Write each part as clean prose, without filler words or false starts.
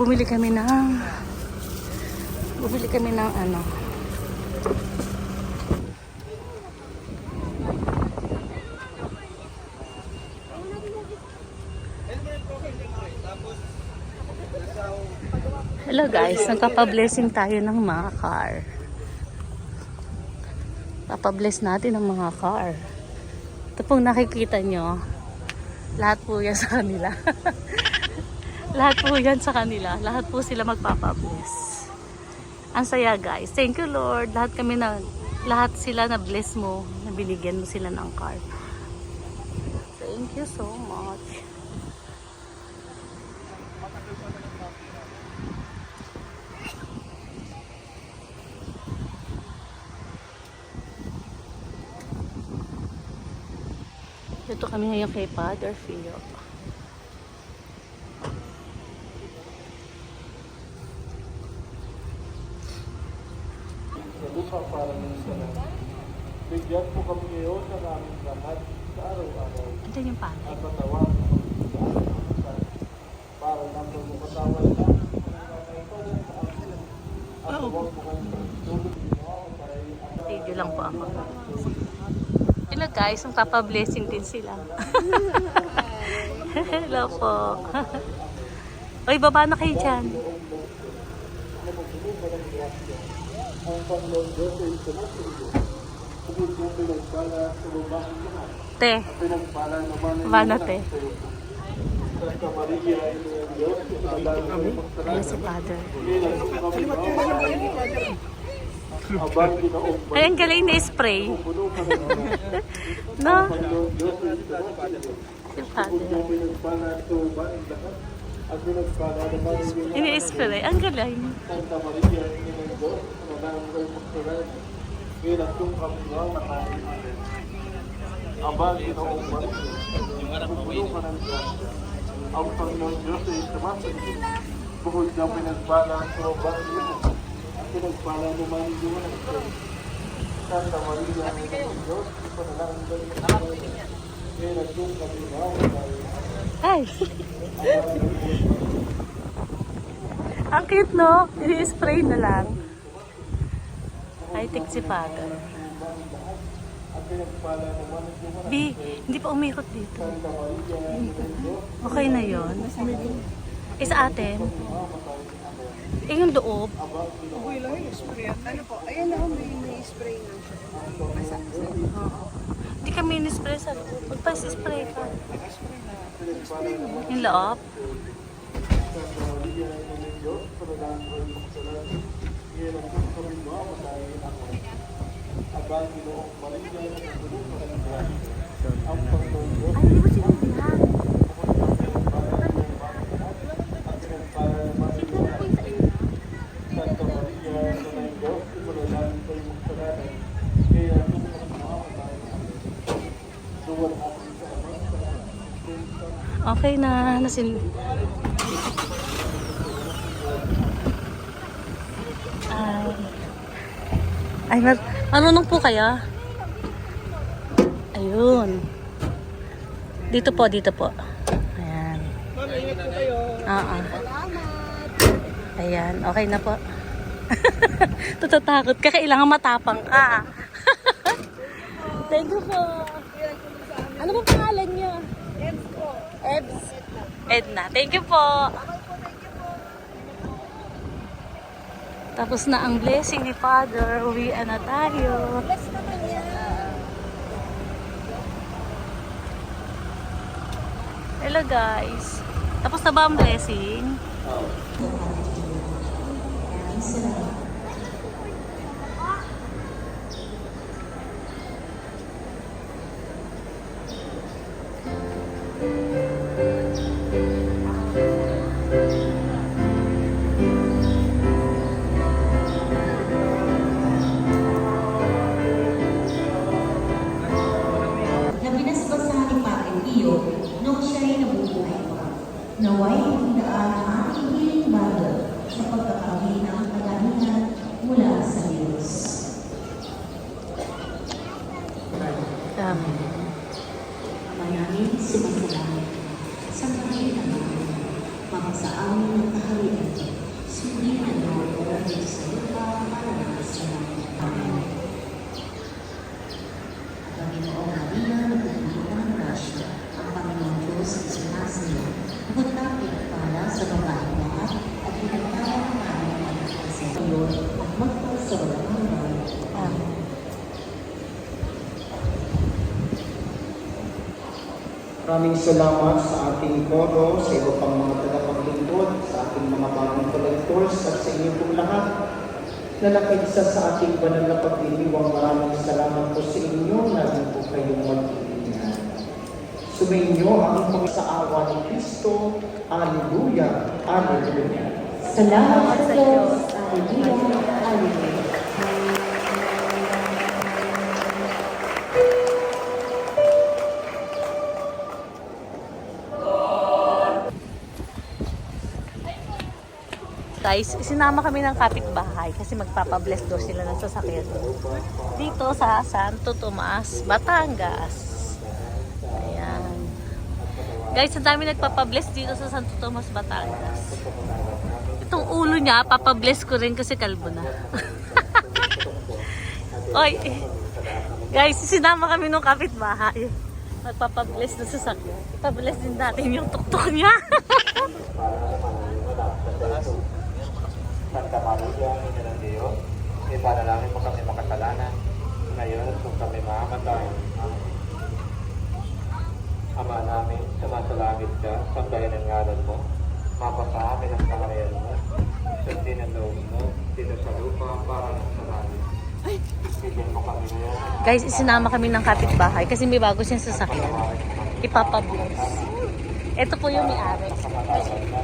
bumili kami ng ano. Hello guys, nagpapablessing tayo ng mga car. Papabless natin ang mga car. Ito pong nakikita nyo, lahat po yan sa kanila. Lahat po yan sa kanila. Lahat po sila magpapabless. Ang saya guys. Thank you Lord. Lahat sila na bless mo. Nabinigyan mo sila ng car. Thank you so much. Dito kami ngayon kay Father Fio. Lupa para sa lahat. Bigyan mo kami ngayon ng aming lahat sa araw-araw. Andiyan yung pan. At matawag mo para nang magkatawan na at huwag mo kami tulog Video lang po ako. Hello guys, magpapablessing din sila. Hello po. Oy, baba na kayo dyan. ang Panginoon Diyos ay sumasundo. Tugod ng pinagpala sa babaeng lahat. Te. Pinagpala naman ay Bana te. Santa Maria ay ng Diyos. Ayun si Father. Abang ginoong Ay, ang galing na spray. puno ka ng No? Panginoon Diyos ay sumasundo. Si Tugod Father. ng pinagpala sa babaeng lahat. At pinagpala naman ay Ini-spray. Ang galing. Santa Maria ay ng Diyos. Manang ay magsalan. Ngayon kung kami nga nakain. Abang ginoong Maria. Puno ka ng Diyos. Ang Panginoon Diyos ay sumasundo. Bukod ng pinagpala sa babaeng lahat. At pinagpala naman ay Santa Maria ay ng Diyos. Ipanalangin kayo ng Diyos. Ngayon kung kami nga nakain. Ay. Ang cute, no? I-spray na lang. Ay, tik si Father. B, hindi pa umikot dito. Okay na yon. Eh, sa atin? Eh, yung loob. Okay lang yung spray. Ano po? Ayan na may spray na siya. Hindi kami in-spray sa loob. Magpa-spray ka. Yung loob. Ay, hindi mo sinabihan. Okay na. Ay, marunong po kaya? Ayun. Dito po. Ayan. Ayan, okay na po. Tatatakot ka, kailangan matapang ka. Thank you po. Ano ba pangalan niyo? Ebs po. Ebs. Edna. Thank you po. Tapos na ang blessing ni Father. Uwian na tayo. Bless naman yan. Hello guys. Tapos na ba ang blessing? Naway magdaan ang ating hiling bago sa pagkakawin ng kagalingan Maraming salamat sa ating koro, sa iba pang mga tagapaglingkod, sa ating mga bagong collectors, at sa inyo pong lahat na nakikisa sa ating banal na pagdiriwang. Maraming salamat po sa inyo. Lagi po kayong mag-iingat. Sumainyo ang pag-saawa ni Kristo. Alleluia. Alleluia. Salamat sa Diyos. Alleluia. Alleluia. Guys, sinama kami ng kapitbahay kasi magpapabless daw sila ng sasakyan dito sa Santo Tomas, Batangas. Ayan. Guys, ang dami nagpapabless dito sa Santo Tomas, Batangas. Itong ulo niya, papabless ko rin kasi kalbo na. Oy, guys, sinama kami ng kapitbahay. Magpapabless na sasakyan. Ipabless din natin yung tuktok niya. Santa Maria, Ina ng Diyos, ipanalangin mo kami makasalanan, ngayon at kung kami mamamatay. Ama namin, sumasalangit ka, sambayan ang ngalan mo, mapasa amin ang kaharian mo, sundin ang loob mo, dito sa lupa para sa langit. Bigyan mo kami ngayon. Guys, isinama kami ng kapitbahay kasi may bago siyang sasakyan. Ipapabless. Ito po yung may-ari.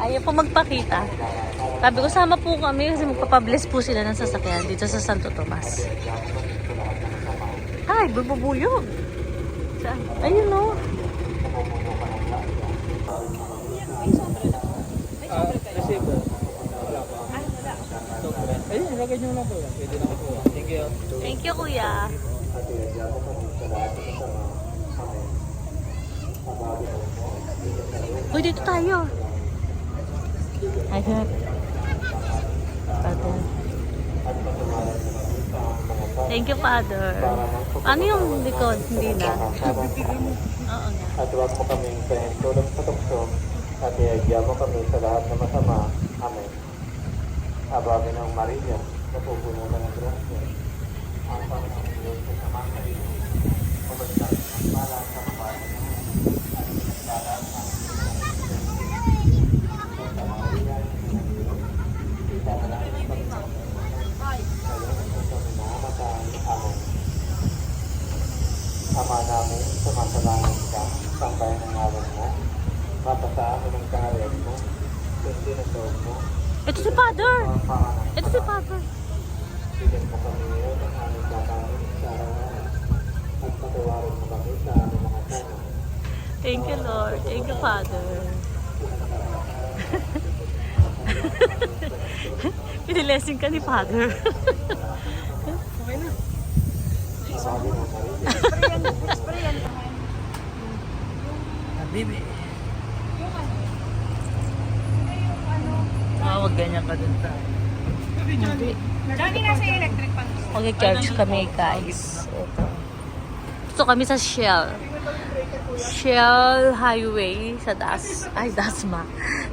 Ayaw po magpakita. Sabi ko, sama po kami kasi magpapabless po sila ng sasakyan dito sa Santo Tomas. Ay, bububuyog. Saan? Ayun o. Ayun, ilagay nyo lang po. Pwede na po. Thank you. Thank you, kuya. Uy, dito tayo. Ayun. Father. Thank you, Father. Ano yung likod? Hindi na. Oo nga. At huwag mo kaming tulong sa tukso, at iagya mo kami sa lahat na masama. Amen. Aba ng Maria, napupuno ka ng grasya. Ang Panginoon Diyos sa samang kayo, kumagsak ng pala sa babae ng at pinagdadaan sa Santa Maria, ipanalangin mo kami ngayon kung kami mamamatay. Amen. Ama namin, sumasalangit ka, sambayan ang ngalan mo, mapasa amin ang kaharian mo, sundin ang loob mo, Ito si Father. Ito si Father. bigyan mo kami ngayon ang aming kakanin sa araw-araw at patawarin mo kami sa aming mga sana. Thank you, Lord. Thank you, Father. Pinilessing ka ni Father. Sabi mo, Maria, Habibi. Wag ganyan ka dun tayo. Dami nasa electric pan. Mag-charge kami, guys. Ito. Ito kami sa Shell. Shell Highway sa Dasma.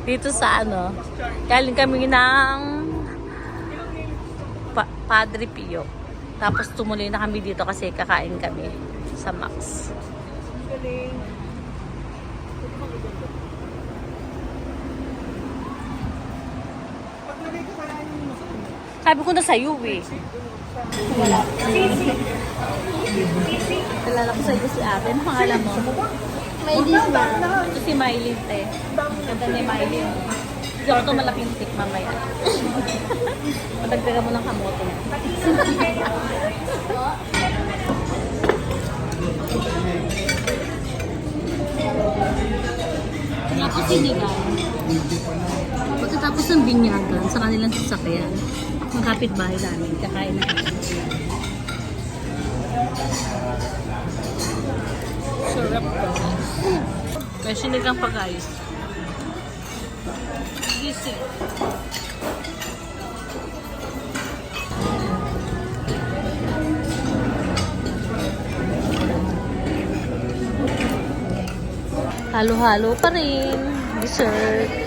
Dito sa ano, galing kami ng Padre Pio. Tapos tumuloy na kami dito kasi kakain kami sa Max. Sabi ko na sa'yo eh. Wala. Kilala ko sa'yo si ate. Ano pangalan mo? Maylin ba? Ito si Mylene, te. Ganda ni Mylene. Hindi ako ito malaking tip mamaya. Madagdagan mo ng kamote. Tapos sinigang. Pagkatapos ng binyagan sa kanilang sasakyan, ang kapitbahay namin, kakain na kami. Sarap ko. May sinigang pa guys. Gising. Halo-halo pa rin. Dessert.